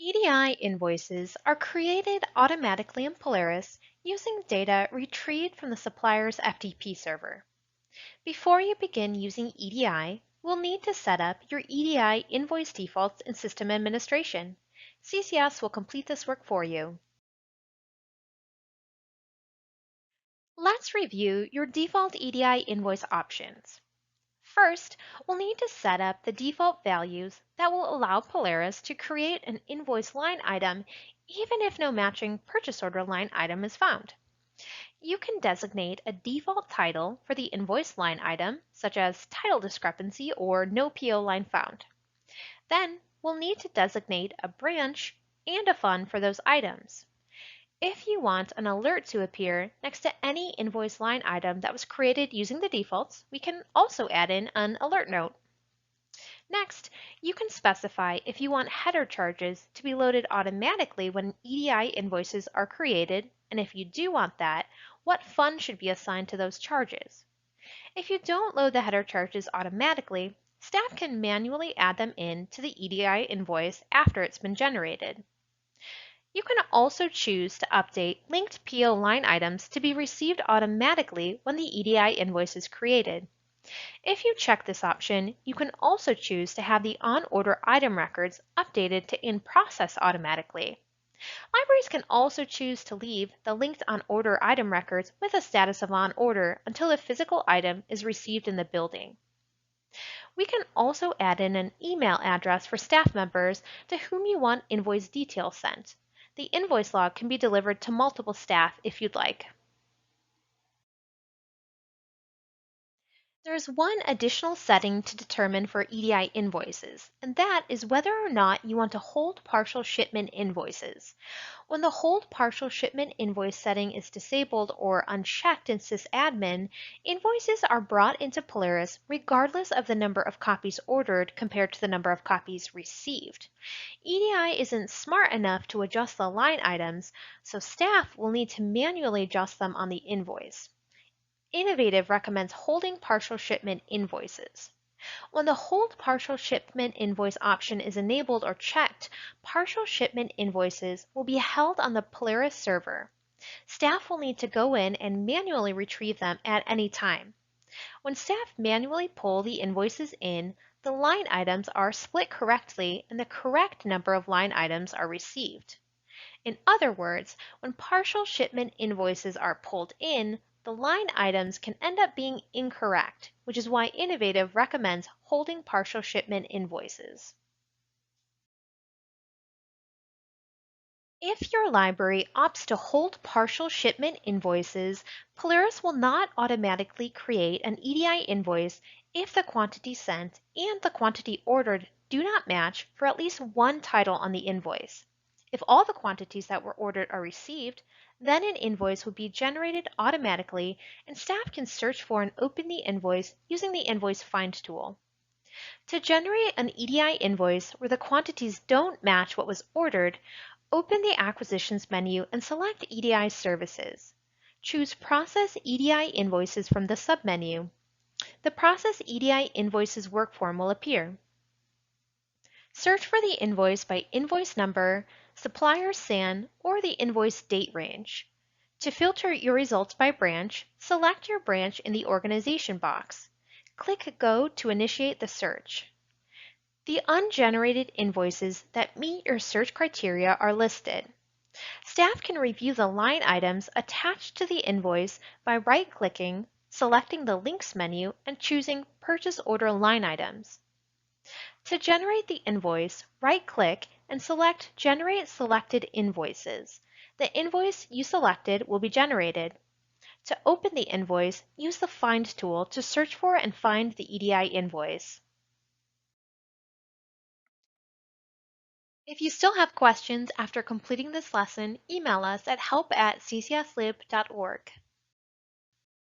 EDI invoices are created automatically in Polaris using data retrieved from the supplier's FTP server. Before you begin using EDI, we'll need to set up your EDI Invoice Defaults in System Administration. CCS will complete this work for you. Let's review your default EDI invoice options. First, we'll need to set up the default values that will allow Polaris to create an invoice line item even if no matching purchase order line item is found. You can designate a default title for the invoice line item, such as title discrepancy or no PO line found. Then, we'll need to designate a branch and a fund for those items. If you want an alert to appear next to any invoice line item that was created using the defaults, we can also add in an alert note. Next, you can specify if you want header charges to be loaded automatically when EDI invoices are created, and if you do want that, what fund should be assigned to those charges. If you don't load the header charges automatically, staff can manually add them in to the EDI invoice after it's been generated. You can also choose to update linked PO line items to be received automatically when the EDI invoice is created. If you check this option, you can also choose to have the on-order item records updated to in process automatically. Libraries can also choose to leave the linked on-order item records with a status of on order until a physical item is received in the building. We can also add in an email address for staff members to whom you want invoice details sent. The invoice log can be delivered to multiple staff if you'd like. There is one additional setting to determine for EDI invoices, and that is whether or not you want to hold partial shipment invoices. When the hold partial shipment invoice setting is disabled or unchecked in sysadmin, invoices are brought into Polaris regardless of the number of copies ordered compared to the number of copies received. EDI isn't smart enough to adjust the line items, so staff will need to manually adjust them on the invoice. Innovative recommends holding partial shipment invoices. When the Hold Partial Shipment Invoice option is enabled or checked, partial shipment invoices will be held on the Polaris server. Staff will need to go in and manually retrieve them at any time. When staff manually pull the invoices in, the line items are split correctly and the correct number of line items are received. In other words, when partial shipment invoices are pulled in, the line items can end up being incorrect, which is why Innovative recommends holding partial shipment invoices. If your library opts to hold partial shipment invoices, Polaris will not automatically create an EDI invoice if the quantity sent and the quantity ordered do not match for at least one title on the invoice. If all the quantities that were ordered are received, then an invoice will be generated automatically and staff can search for and open the invoice using the Invoice Find tool. To generate an EDI invoice where the quantities don't match what was ordered, open the Acquisitions menu and select EDI Services. Choose Process EDI Invoices from the submenu. The Process EDI Invoices workform will appear. Search for the invoice by invoice number, supplier SAN, or the invoice date range. To filter your results by branch, select your branch in the Organization box. Click Go to initiate the search. The ungenerated invoices that meet your search criteria are listed. Staff can review the line items attached to the invoice by right-clicking, selecting the Links menu, and choosing Purchase Order Line Items. To generate the invoice, right-click and select Generate Selected Invoices. The invoice you selected will be generated. To open the invoice, use the Find tool to search for and find the EDI invoice. If you still have questions after completing this lesson, email us at help@ccslib.org.